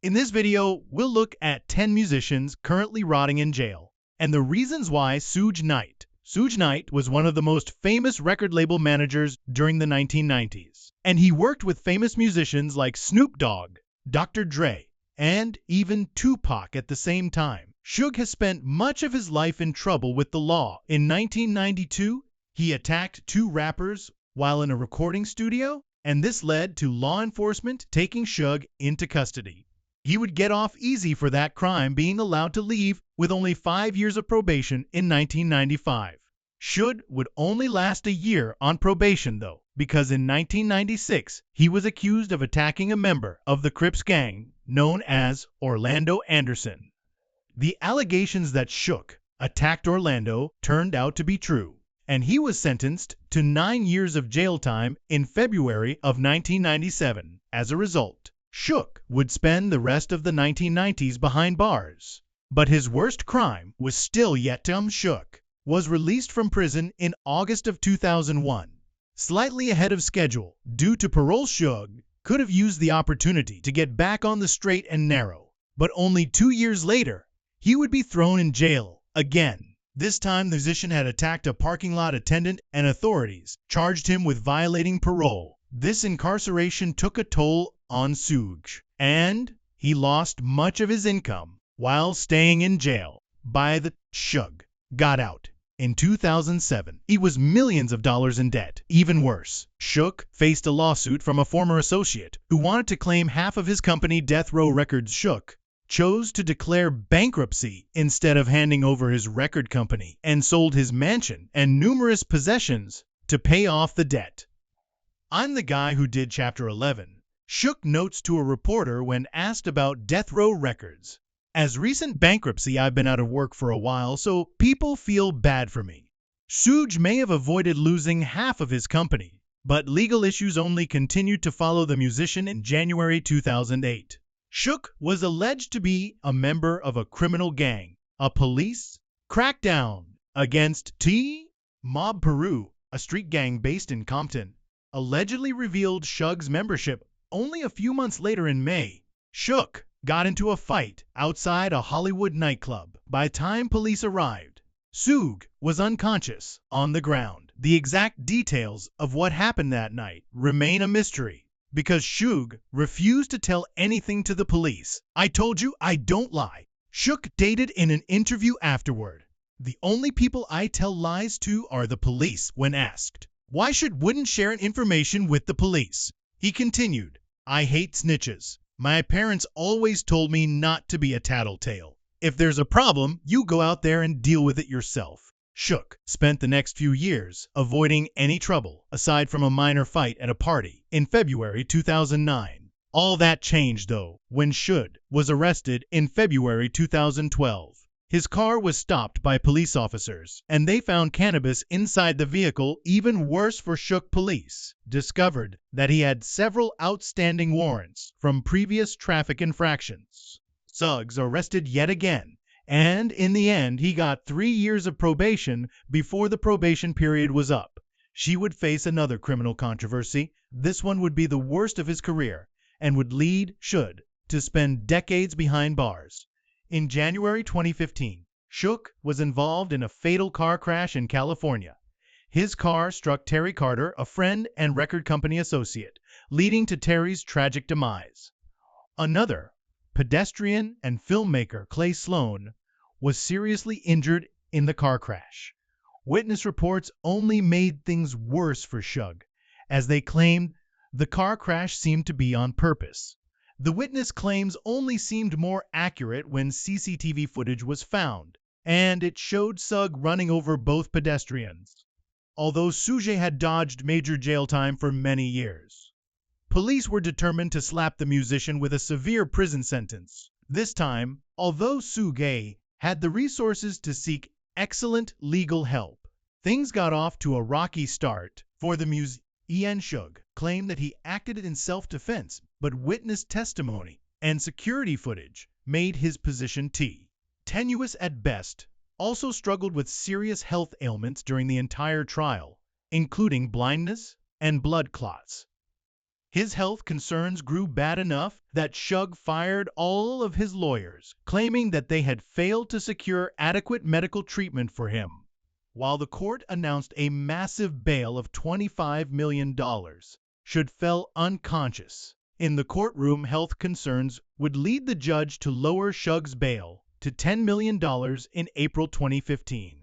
In this video, we'll look at 10 musicians currently rotting in jail and the reasons why. Suge Knight. Suge Knight was one of the most famous record label managers during the 1990s, and he worked with famous musicians like Snoop Dogg, Dr. Dre, and even Tupac at the same time. Suge has spent much of his life in trouble with the law. In 1992, he attacked two rappers while in a recording studio, and this led to law enforcement taking Suge into custody. He would get off easy for that crime, being allowed to leave with only 5 years of probation in 1995. Suge would only last a year on probation though, because in 1996 he was accused of attacking a member of the Crips gang known as Orlando Anderson. The allegations that Suge attacked Orlando turned out to be true, and he was sentenced to 9 years of jail time in February of 1997. As a result, Suge would spend the rest of the 1990s behind bars. But his worst crime was still yet to come. Suge was released from prison in August of 2001, slightly ahead of schedule. Due to parole, Suge could have used the opportunity to get back on the straight and narrow, but only 2 years later, he would be thrown in jail again. This time, the musician had attacked a parking lot attendant, and authorities charged him with violating parole. This incarceration took a toll on Suge, and he lost much of his income while staying in jail. By the Suge got out in 2007, he was millions of dollars in debt. Even worse, Suge faced a lawsuit from a former associate who wanted to claim half of his company, Death Row Records. Suge chose to declare bankruptcy instead of handing over his record company, and sold his mansion and numerous possessions to pay off the debt. "I'm the guy who did Chapter 11, Suge notes to a reporter when asked about Death Row Records. "As recent bankruptcy, I've been out of work for a while, so people feel bad for me." Suge may have avoided losing half of his company, but legal issues only continued to follow the musician. In January 2008, Suge was alleged to be a member of a criminal gang. A police crackdown against Mob Peru, a street gang based in Compton, allegedly revealed Suge's membership. Only a few months later, in May, Suge got into a fight outside a Hollywood nightclub. By the time police arrived, Suge was unconscious on the ground. The exact details of what happened that night remain a mystery, because Suge refused to tell anything to the police. "I told you I don't lie," Suge stated in an interview afterward. "The only people I tell lies to are the police." When asked why Suge wouldn't share information with the police, he continued, "I hate snitches. My parents always told me not to be a tattletale. If there's a problem, you go out there and deal with it yourself." Suge spent the next few years avoiding any trouble, aside from a minor fight at a party in February 2009. All that changed, though, when Suge was arrested in February 2012. His car was stopped by police officers, and they found cannabis inside the vehicle. Even worse for Suge, police discovered that he had several outstanding warrants from previous traffic infractions. Suggs arrested yet again, and in the end he got 3 years of probation before the probation period was up. She would face another criminal controversy. This one would be the worst of his career and would lead Suge to spend decades behind bars. In January 2015, Suge was involved in a fatal car crash in California. His car struck Terry Carter, a friend and record company associate, leading to Terry's tragic demise. Another pedestrian and filmmaker, Clay Sloan, was seriously injured in the car crash. Witness reports only made things worse for Suge, as they claimed the car crash seemed to be on purpose. The witness claims only seemed more accurate when CCTV footage was found, and it showed Suge running over both pedestrians, although Suge had dodged major jail time for many years. Police were determined to slap the musician with a severe prison sentence. This time, although Suge had the resources to seek excellent legal help, things got off to a rocky start for the musician. Suge claimed that he acted in self-defense, but witness testimony and security footage made his position tenuous at best. Also struggled with serious health ailments during the entire trial, including blindness and blood clots. His health concerns grew bad enough that Suge fired all of his lawyers, claiming that they had failed to secure adequate medical treatment for him. While the court announced a massive bail of $25 million, Suge fell unconscious. In the courtroom, health concerns would lead the judge to lower Suge's bail to $10 million in April 2015.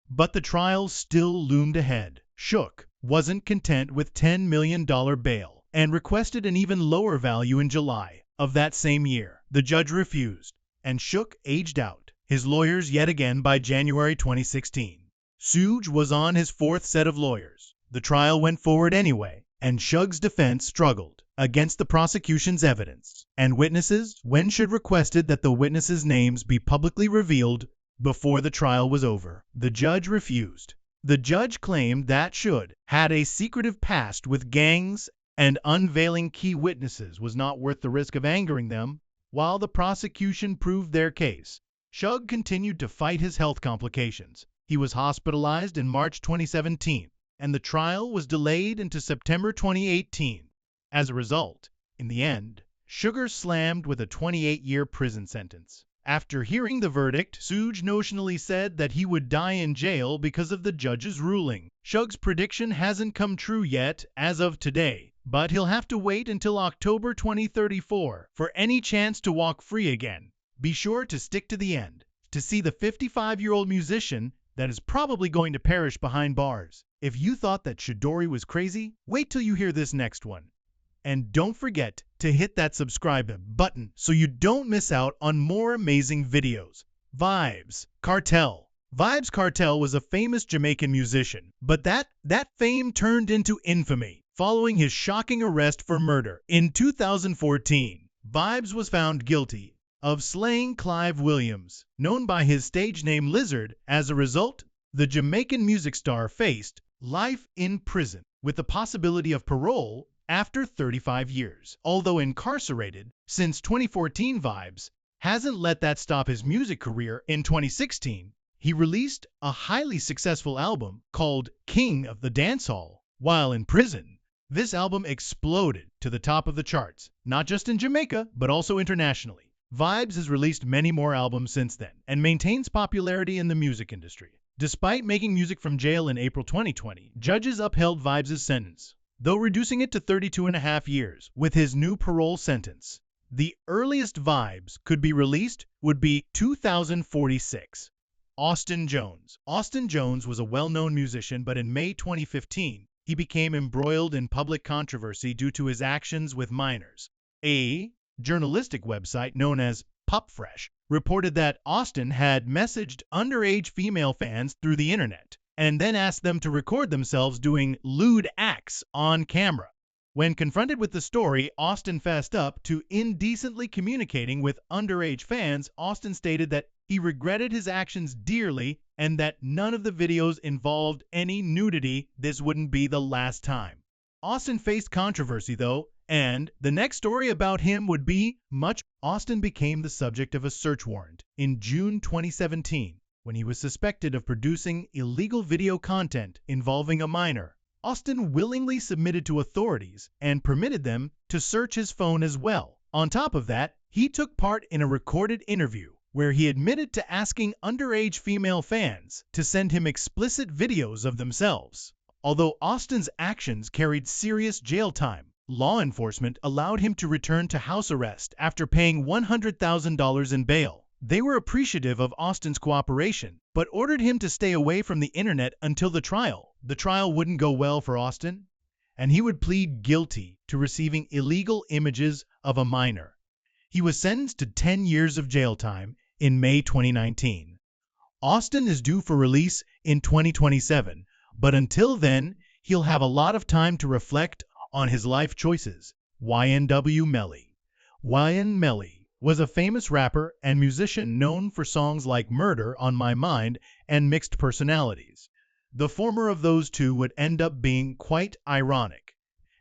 But the trial still loomed ahead. Suge wasn't content with $10 million bail and requested an even lower value in July of that same year. The judge refused, and Suge aged out his lawyers yet again by January 2016. Suge was on his fourth set of lawyers. The trial went forward anyway, and Suge's defense struggled against the prosecution's evidence and witnesses when Suge requested that the witnesses' names be publicly revealed before the trial was over. The judge refused. The judge claimed that Suge had a secretive past with gangs and unveiling key witnesses was not worth the risk of angering them. While the prosecution proved their case, Suge continued to fight his health complications. He was hospitalized in March 2017, and the trial was delayed into September 2018. As a result, in the end, Suge slammed with a 28-year prison sentence. After hearing the verdict, Suge notionally said that he would die in jail because of the judge's ruling. Suge's prediction hasn't come true yet as of today, but he'll have to wait until October 2034 for any chance to walk free again. Be sure to stick to the end to see the 55-year-old musician that is probably going to perish behind bars. If you thought that Shidori was crazy, wait till you hear this next one. And don't forget to hit that subscribe button so you don't miss out on more amazing videos. Vybz Kartel. Vybz Kartel was a famous Jamaican musician, but that fame turned into infamy following his shocking arrest for murder. In 2014, Vybz was found guilty of slaying Clive Williams, known by his stage name Lizard. As a result, the Jamaican music star faced life in prison with the possibility of parole after 35 years. Although incarcerated since 2014, Vybz hasn't let that stop his music career. In 2016, he released a highly successful album called King of the Dancehall. While in prison, this album exploded to the top of the charts, not just in Jamaica, but also internationally. Vybz has released many more albums since then and maintains popularity in the music industry. Despite making music from jail in April 2020, judges upheld Vybz' sentence, though reducing it to 32.5 years with his new parole sentence. The earliest Vybz could be released would be 2046. Austin Jones. Austin Jones was a well-known musician, but in May 2015, he became embroiled in public controversy due to his actions with minors. A journalistic website known as Popfresh reported that Austin had messaged underage female fans through the internet and then asked them to record themselves doing lewd acts on camera. When confronted with the story, Austin fessed up to indecently communicating with underage fans. Austin stated that he regretted his actions dearly and that none of the videos involved any nudity. This wouldn't be the last time. Austin faced controversy though, and the next story about him would be much. Austin became the subject of a search warrant in June 2017 when he was suspected of producing illegal video content involving a minor. Austin willingly submitted to authorities and permitted them to search his phone as well. On top of that, he took part in a recorded interview where he admitted to asking underage female fans to send him explicit videos of themselves. Although Austin's actions carried serious jail time, law enforcement allowed him to return to house arrest after paying $100,000 in bail. They were appreciative of Austin's cooperation, but ordered him to stay away from the internet until the trial. The trial wouldn't go well for Austin, and he would plead guilty to receiving illegal images of a minor. He was sentenced to 10 years of jail time in May 2019. Austin is due for release in 2027, but until then, he'll have a lot of time to reflect on his life choices. YNW Melly. YN Melly was a famous rapper and musician known for songs like Murder on My Mind and Mixed Personalities. The former of those two would end up being quite ironic,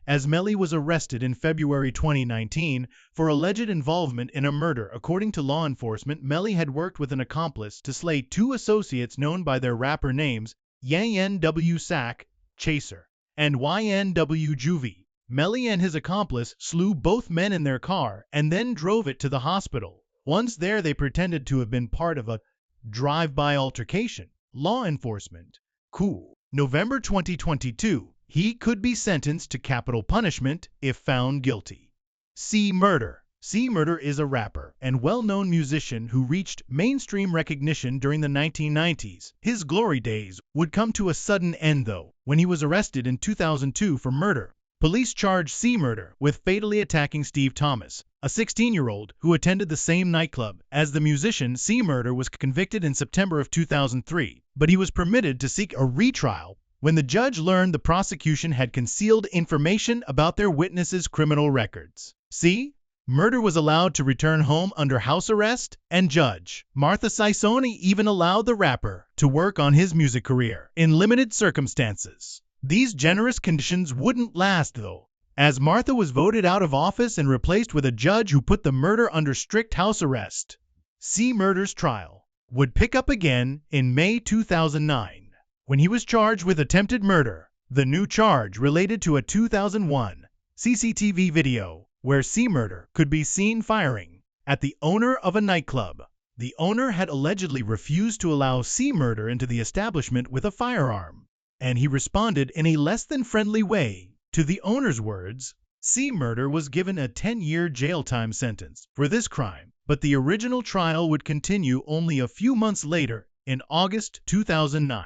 as Melly was arrested in February 2019 for alleged involvement in a murder. According to law enforcement, Melly had worked with an accomplice to slay two associates known by their rapper names YNW Sack Chaser and YNW Juvie. Melly and his accomplice slew both men in their car and then drove it to the hospital. Once there, they pretended to have been part of a drive-by altercation. Law enforcement. Cool. November 2022. He could be sentenced to capital punishment if found guilty. C. Murder. C. Murder is a rapper and well-known musician who reached mainstream recognition during the 1990s. His glory days would come to a sudden end, though, when he was arrested in 2002 for murder. Police charged C. Murder with fatally attacking Steve Thomas, a 16-year-old who attended the same nightclub as the musician. C. Murder was convicted in September of 2003, but he was permitted to seek a retrial when the judge learned the prosecution had concealed information about their witnesses' criminal records. C. Murder was allowed to return home under house arrest, and Judge Martha Sisoni even allowed the rapper to work on his music career in limited circumstances. These generous conditions wouldn't last, though, as Martha was voted out of office and replaced with a judge who put the murder under strict house arrest. C. Murder's trial would pick up again in May 2009, when he was charged with attempted murder. The new charge related to a 2001 CCTV video where C. Murder could be seen firing at the owner of a nightclub. The owner had allegedly refused to allow C. Murder into the establishment with a firearm, and he responded in a less than friendly way to the owner's words. C. Murder was given a 10-year jail time sentence for this crime, but the original trial would continue only a few months later, in August 2009.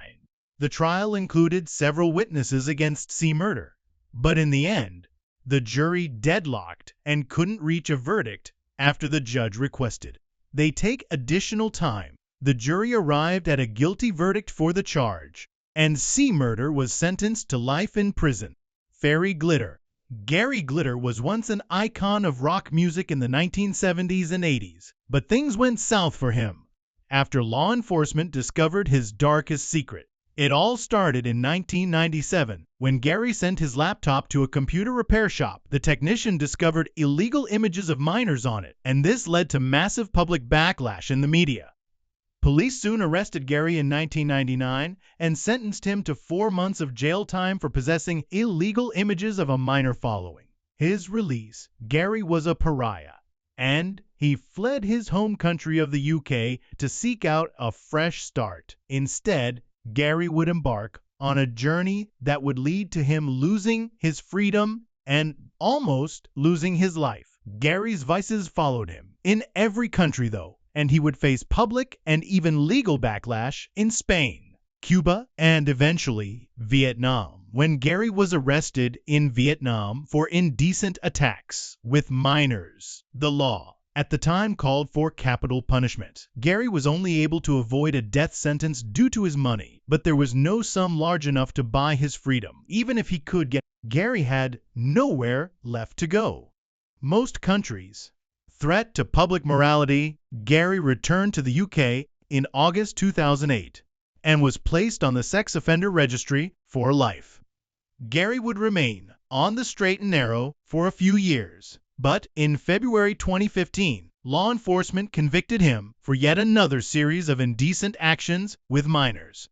The trial included several witnesses against C. Murder, but in the end, the jury deadlocked and couldn't reach a verdict after the judge requested they take additional time. The jury arrived at a guilty verdict for the charge, and C. Murder was sentenced to life in prison. Gary Glitter. Gary Glitter was once an icon of rock music in the 1970s and 80s, but things went south for him after law enforcement discovered his darkest secret. It all started in 1997, when Gary sent his laptop to a computer repair shop. The technician discovered illegal images of minors on it, and this led to massive public backlash in the media. Police soon arrested Gary in 1999 and sentenced him to 4 months of jail time for possessing illegal images of a minor. Following his release, Gary was a pariah, and he fled his home country of the UK to seek out a fresh start. Instead, Gary would embark on a journey that would lead to him losing his freedom and almost losing his life. Gary's vices followed him in every country, though, and he would face public and even legal backlash in Spain, Cuba, and eventually Vietnam. When Gary was arrested in Vietnam for indecent attacks with minors, the law at the time called for capital punishment. Gary was only able to avoid a death sentence due to his money, but there was no sum large enough to buy his freedom. Even if he could get, Gary had nowhere left to go. Most countries. Threat to public morality. Gary returned to the UK in August 2008 and was placed on the sex offender registry for life. Gary would remain on the straight and narrow for a few years, but in February 2015, law enforcement convicted him for yet another series of indecent actions with minors.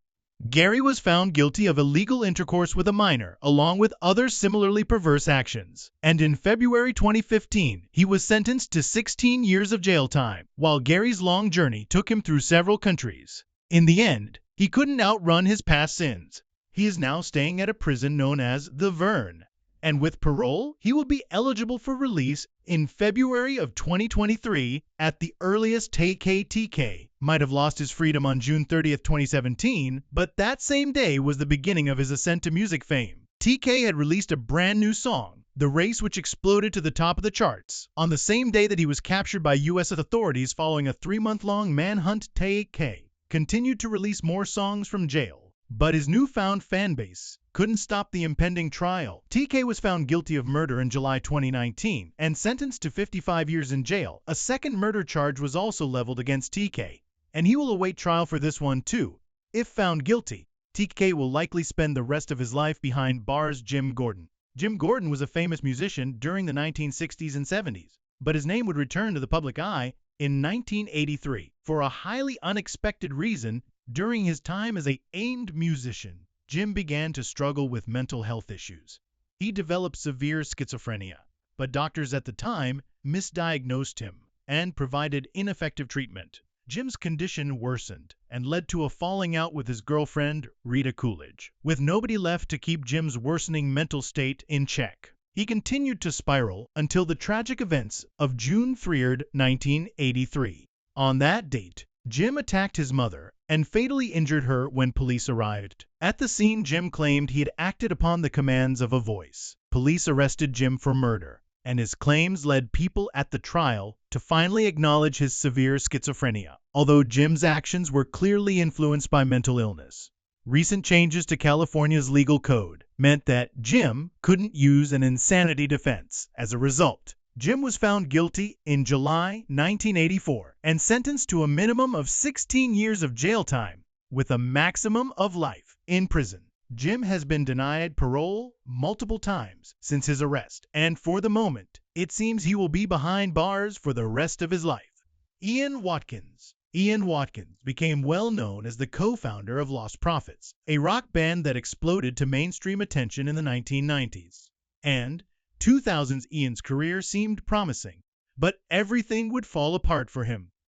Gary was found guilty of illegal intercourse with a minor, along with other similarly perverse actions, and in February 2015, he was sentenced to 16 years of jail time. While Gary's long journey took him through several countries, in the end, he couldn't outrun his past sins. He is now staying at a prison known as the Vern, and with parole, he will be eligible for release in February of 2023 at the earliest. TK might have lost his freedom on June 30th, 2017, but that same day was the beginning of his ascent to music fame. TK had released a brand new song, The Race, which exploded to the top of the charts on the same day that he was captured by U.S. authorities following a 3-month-long manhunt. TK continued to release more songs from jail, but his newfound fan base couldn't stop the impending trial. TK was found guilty of murder in July 2019 and sentenced to 55 years in jail. A second murder charge was also leveled against TK, and he will await trial for this one too. If found guilty, TK will likely spend the rest of his life behind bars. Jim Gordon. Jim Gordon was a famous musician during the 1960s and 70s, but his name would return to the public eye in 1983 for a highly unexpected reason. During his time as a famed musician, Jim began to struggle with mental health issues. He developed severe schizophrenia, but doctors at the time misdiagnosed him and provided ineffective treatment. Jim's condition worsened and led to a falling out with his girlfriend, Rita Coolidge. With nobody left to keep Jim's worsening mental state in check, he continued to spiral until the tragic events of June 3, 1983. On that date, Jim attacked his mother and fatally injured her when police arrived. At the scene, Jim claimed he had acted upon the commands of a voice. Police arrested Jim for murder, and his claims led people at the trial to finally acknowledge his severe schizophrenia, although Jim's actions were clearly influenced by mental illness. Recent changes to California's legal code meant that Jim couldn't use an insanity defense. As a result, Jim was found guilty in July 1984 and sentenced to a minimum of 16 years of jail time with a maximum of life in prison. Jim has been denied parole multiple times since his arrest, and for the moment, it seems he will be behind bars for the rest of his life. Ian Watkins. Ian Watkins became well known as the co-founder of Lost Prophets, a rock band that exploded to mainstream attention in the 1990s. And 2000s Ian's career seemed promising, but everything would fall apart for him.